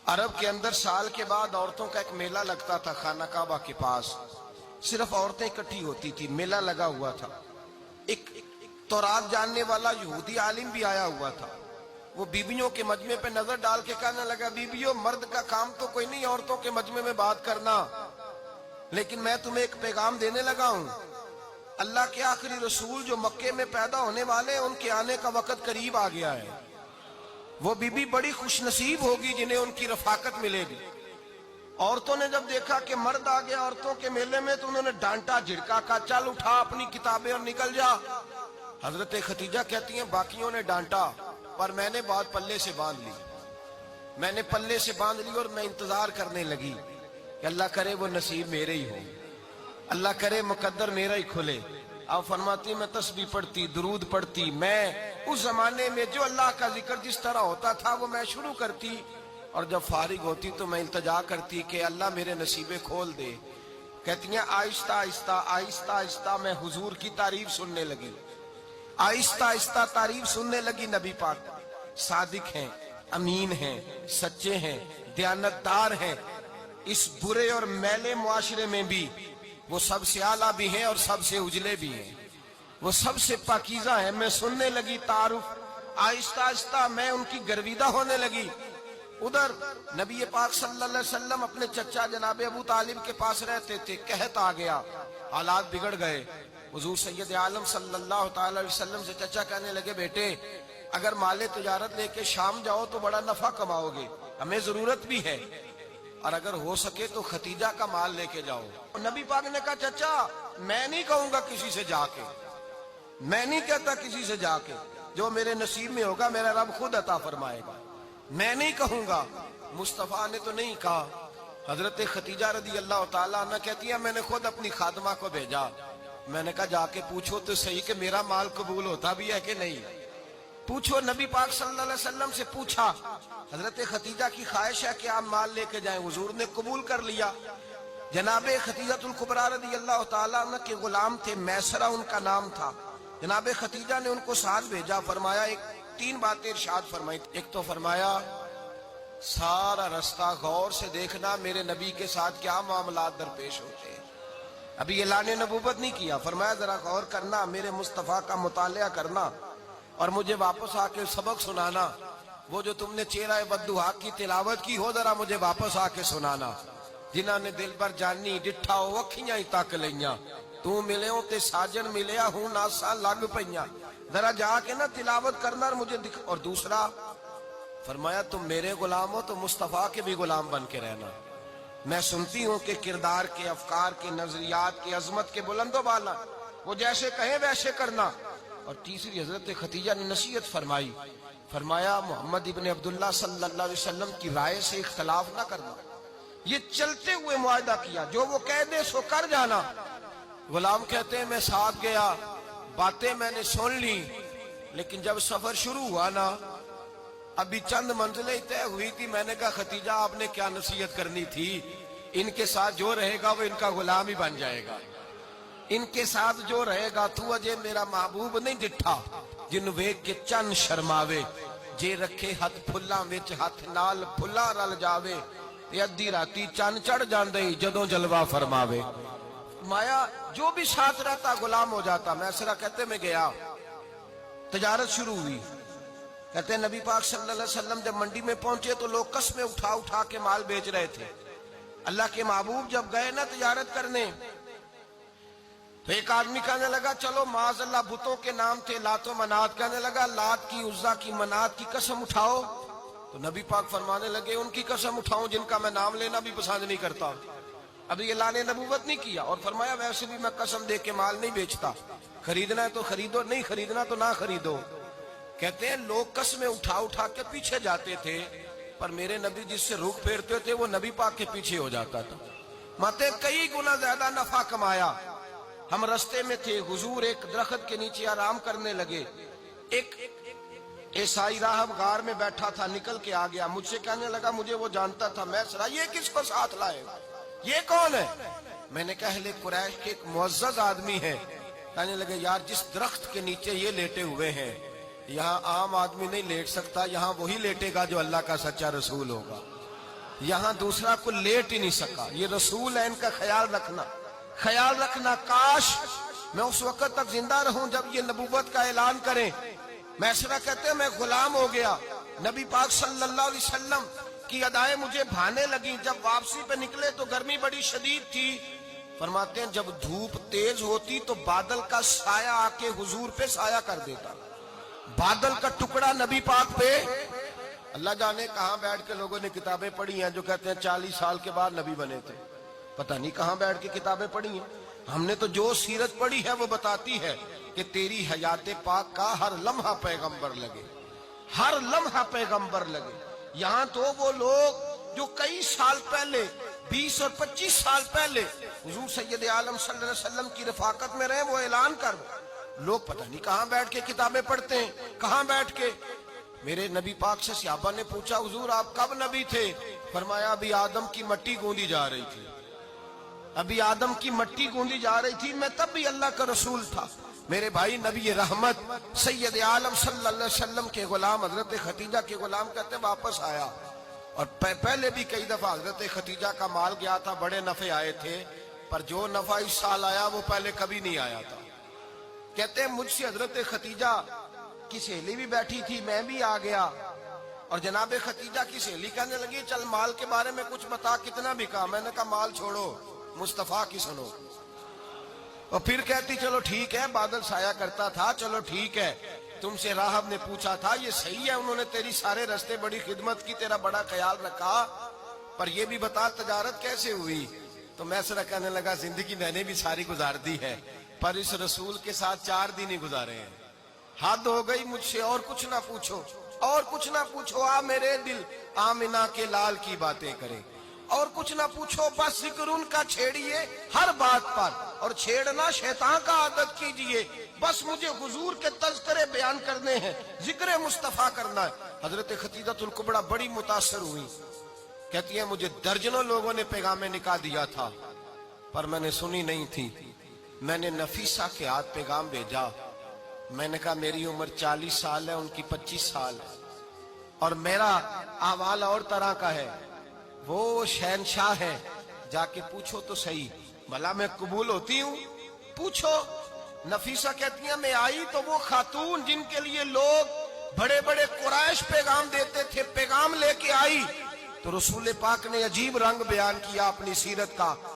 عرب کے اندر سال کے بعد عورتوں کا ایک میلہ لگتا تھا خانہ کعبہ کے پاس. صرف عورتیں اکٹھی ہوتی تھی, میلہ لگا ہوا تھا. ایک تورات جاننے والا یہودی عالم بھی آیا ہوا تھا. وہ بیویوں کے مجمع پہ نظر ڈال کے کہنے لگا, بیویوں, مرد کا کام تو کوئی نہیں عورتوں کے مجمع میں بات کرنا, لیکن میں تمہیں ایک پیغام دینے لگا ہوں. اللہ کے آخری رسول جو مکے میں پیدا ہونے والے ان کے آنے کا وقت قریب آ گیا ہے. وہ بیوی بڑی خوش نصیب ہوگی جنہیں ان کی رفاقت ملے گی. عورتوں نے جب دیکھا کہ مرد آ گیا عورتوں کے میلے میں تو انہوں نے ڈانٹا, جھڑکا, کہا چل اٹھا اپنی کتابیں اور نکل جا. حضرت خدیجہ کہتی ہیں باقیوں نے ڈانٹا پر میں نے بات پلے سے باندھ لی. میں نے پلے سے باندھ لی اور میں انتظار کرنے لگی کہ اللہ کرے وہ نصیب میرے ہی ہو, اللہ کرے مقدر میرا ہی کھلے. آپ فرماتی میں تسبیح پڑھتی, درود پڑھتی. میں اس زمانے میں جو اللہ کا ذکر جس طرح ہوتا تھا وہ میں شروع کرتی, اور جب فارغ ہوتی تو میں التجا کرتی کہ اللہ میرے نصیبے کھول دے. کہتی ہیں آہستہ آہستہ آہستہ آہستہ میں حضور کی تعریف سننے لگی. آہستہ آہستہ تعریف سننے لگی. نبی پاک صادق ہیں, امین ہیں, سچے ہیں, دیانتدار ہیں. اس برے اور میلے معاشرے میں بھی وہ سب سے اعلیٰ بھی ہیں اور سب سے اجلے بھی ہیں, وہ سب سے پاکیزہ ہیں. میں سننے لگی تعارف. آہستہ آہستہ میں ان کی گرویدہ ہونے لگی. ادھر نبی پاک صلی اللہ علیہ وسلم اپنے چچا جناب ابو طالب کے پاس رہتے تھے. قحط آ گیا, حالات بگڑ گئے. حضور سید عالم صلی اللہ تعالی علیہ وسلم سے چچا کہنے لگے, بیٹے اگر مال تجارت لے کے شام جاؤ تو بڑا نفع کماؤ گے, ہمیں ضرورت بھی ہے, اور اگر ہو سکے تو ختیجہ کا مال لے کے جاؤ. نبی پاک نے کہا چچا میں نہیں کہوں گا کسی سے جا کے, میں نہیں کہتا کسی سے جا کے, جو میرے نصیب میں ہوگا میرا رب خود عطا فرمائے گا, میں نہیں کہوں گا. مصطفیٰ نے تو نہیں کہا. حضرت خدیجہ رضی اللہ تعالیٰ عنہ کہتی ہے میں نے خود اپنی خادمہ کو بھیجا. میں نے کہا جا کے پوچھو تو صحیح کہ میرا مال قبول ہوتا بھی ہے کہ نہیں, پوچھو. نبی پاک صلی اللہ علیہ وسلم سے پوچھا. حضرت خدیجہ کی خواہش ہے کہ آپ مال لے کے جائیں. حضور نے قبول کر لیا. جناب خدیجہ الکبریٰ رضی اللہ تعالیٰ عنہ کے غلام تھے, میسرہ ان کا نام تھا. جناب خدیجہ نے ان کو ساتھ بھیجا. فرمایا ایک 3 باتیں ارشاد فرمائی. ایک تو فرمایا سارا رستہ غور سے دیکھنا میرے نبی کے ساتھ کیا معاملات درپیش ہوتے ہیں. ابھی اعلان نبوت نہیں کیا. فرمایا ذرا غور کرنا, میرے مصطفیٰ کا مطالعہ کرنا اور مجھے واپس آ کے سبق سنانا. وہ جو تم نے چہرہ بددعا کی تلاوت کی ہو ذرا مجھے واپس آ کے سنانا. جنہاں نے دل بر جانی ڈٹھا ہو اکھیاں ہی تک لیاں, تو ملے ہوں تے ساجن ملیا ہوں ناساں لگ پئیاں. ذرا جا کے نا تلاوت کرنا اور مجھے دکھ. اور دوسرا فرمایا تم میرے غلام ہو تو مصطفیٰ کے بھی غلام بن کے رہنا. میں سنتی ہوں کہ کردار کے, افکار کے, نظریات کے, عظمت کے بلند و بالا, وہ جیسے کہیں ویسے کرنا. اور تیسری حضرت خدیجہ نے نصیحت فرمائی. فرمایا محمد ابن عبداللہ صلی اللہ علیہ وسلم کی رائے سے اختلاف نہ کرنا. یہ چلتے ہوئے معاہدہ کیا, جو وہ کہہ دے سو کر جانا. غلام کہتے ہیں میں ساتھ گیا, باتیں میں نے سن لی, لیکن جب سفر شروع ہوا نا ابھی چند منزلیں طے ہوئی تھی. میں نے کہا خدیجہ آپ نے کیا نصیحت کرنی تھی, ان کے ساتھ جو رہے گا وہ ان کا غلام ہی بن جائے گا. ان کے ساتھ جو رہے گا تو اجے میرا محبوب نہیں ڈٹھا جن ویکھ کے چن شرماوے, جے رکھے ہاتھ پھلاں وچ ہاتھ نال پھلا رل جاوے, تے ادھی راتی چن چڑھ جاندے جدوں جلوہ فرماوے. مایا جو بھی ساتھ رہتا غلام ہو جاتا. میسرہ کہتے میں گیا, تجارت شروع ہوئی. کہتے ہیں نبی پاک صلی اللہ علیہ وسلم جب منڈی میں پہنچے تو لوگ قسمیں اٹھا اٹھا کے مال بیچ رہے تھے. اللہ کے محبوب جب گئے نا تجارت کرنے تو ایک آدمی کہنے لگا چلو معاذ اللہ بتوں کے نام تھے لات و منات, کہنے لگا لات کی, عزا کی, منات کی قسم اٹھاؤ. تو نبی پاک فرمانے لگے ان کی قسم اٹھاؤں جن کا میں نام لینا بھی پسند نہیں کرتا. ابھی اعلان نبوت نہیں کیا. اور فرمایا ویسے بھی میں قسم دے کے مال نہیں بیچتا, خریدنا ہے تو خریدو, نہیں خریدنا تو نہ خریدو. کہتے ہیں لوگ قسمیں اٹھا اٹھا کے پیچھے جاتے تھے, پر میرے نبی جس سے رخ پھیرتے تھے وہ نبی پاک کے پیچھے ہو جاتا تھا. ماتے کئی گنا زیادہ نفع کمایا. ہم رستے میں تھے, حضور ایک درخت کے نیچے آرام کرنے لگے. ایک عیسائی راہب غار میں بیٹھا تھا, نکل کے آ گیا. مجھ سے کہنے لگا مجھے وہ جانتا تھا. میں سرا یہ کس کو ساتھ لائے, یہ کون ہے؟ میں نے کہا اہل قریش کے ایک معزز آدمی ہے. کہنے لگے یار جس درخت کے نیچے یہ لیٹے ہوئے ہیں یہاں عام آدمی نہیں لیٹ سکتا, یہاں وہی لیٹے گا جو اللہ کا سچا رسول ہوگا. یہاں دوسرا کو لیٹ ہی نہیں سکا. یہ رسول ہے, ان کا خیال رکھنا. کاش میں اس وقت تک زندہ رہوں جب یہ نبوت کا اعلان کریں. میسرہ کہتے ہیں میں غلام ہو گیا, نبی پاک صلی اللہ علیہ وسلم کی ادائیں مجھے بھانے لگیں. جب واپسی پہ نکلے تو گرمی بڑی شدید تھی. فرماتے ہیں جب دھوپ تیز ہوتی تو بادل کا سایہ آ کے حضور پہ سایہ کر دیتا. بادل کا ٹکڑا نبی پاک پہ. اللہ جانے کہاں بیٹھ کے لوگوں نے کتابیں پڑھی ہیں جو کہتے ہیں 40 سال کے بعد نبی بنے تھے. پتہ نہیں کہاں بیٹھ کے کتابیں پڑھی ہیں. ہم نے تو جو سیرت پڑھی ہے وہ بتاتی ہے کہ تیری حیات پاک کا ہر لمحہ پیغمبر لگے, ہر لمحہ پیغمبر لگے. یہاں تو وہ لوگ جو کئی سال پہلے 20 اور 25 سال پہلے حضور سید عالم صلی اللہ علیہ وسلم کی رفاقت میں رہے, وہ اعلان کر لوگ پتہ نہیں کہاں بیٹھ کے کتابیں پڑھتے ہیں, کہاں بیٹھ کے. میرے نبی پاک سے صحابہ نے پوچھا حضور آپ کب نبی تھے؟ فرمایا ابھی آدم کی مٹی گوندی جا رہی تھی, ابھی آدم کی مٹی گوندی جا رہی تھی, میں تب بھی اللہ کا رسول تھا. میرے بھائی نبی رحمت سید عالم صلی اللہ علیہ وسلم کے غلام حضرت ختیجہ کے غلام کہتے واپس آیا, اور پہلے بھی کئی دفعہ حضرت ختیجہ کا مال گیا تھا, بڑے نفع آئے تھے, پر جو نفع اس سال آیا وہ پہلے کبھی نہیں آیا تھا. کہتے ہیں مجھ سے حضرت ختیجہ کی سہیلی بھی بیٹھی تھی, میں بھی آ گیا, اور جناب ختیجہ کی سہیلی کہنے لگی چل مال کے بارے میں کچھ بتا, کتنا بکا؟ میں نے کہا مال چھوڑو, مصطفیٰ کی سنو. اور پھر کہتی چلو ٹھیک ہے, بادل سایہ کرتا تھا, چلو ٹھیک ہے, تم سے راہب نے پوچھا تھا, یہ صحیح ہے انہوں نے تیری سارے رستے بڑی خدمت کی, تیرا بڑا خیال رکھا, پر یہ بھی بتا تجارت کیسے ہوئی؟ تو میسرہ کہنے لگا زندگی میں نے بھی ساری گزار دی ہے, پر اس رسول کے ساتھ 4 دن ہی گزارے ہیں. حد ہو گئی مجھ سے, اور کچھ نہ پوچھو, اور کچھ نہ پوچھو. آ میرے دل آمنہ کے لال کی باتیں کرے, اور کچھ نہ پوچھو, بس ذکر ان کا چھیڑیے ہر بات پر, اور چھیڑنا شیطان کا عادت کیجئے. بس مجھے حضور کے تذکرے بیان کرنے ہیں, ذکر مصطفیٰ کرنا ہے. حضرت ختیجہ الکبریٰ بڑی متاثر ہوئی, کہتی ہیں مجھے درجنوں لوگوں نے پیغام نکاح دیا تھا, پر میں نے سنی نہیں تھی. میں نے نفیسہ کے ہاتھ پیغام بھیجا, میں نے کہا میری عمر 40 سال ہے, ان کی 25 سال ہے, اور میرا احوال اور طرح کا ہے. وہ شہنشاہ ہے, جا کے پوچھو تو صحیح, بھلا میں قبول ہوتی ہوں؟ پوچھو. نفیسہ کہتی ہیں میں آئی تو وہ خاتون جن کے لیے لوگ بڑے بڑے قریش پیغام دیتے تھے, پیغام لے کے آئی, تو رسول پاک نے عجیب رنگ بیان کیا اپنی سیرت کا.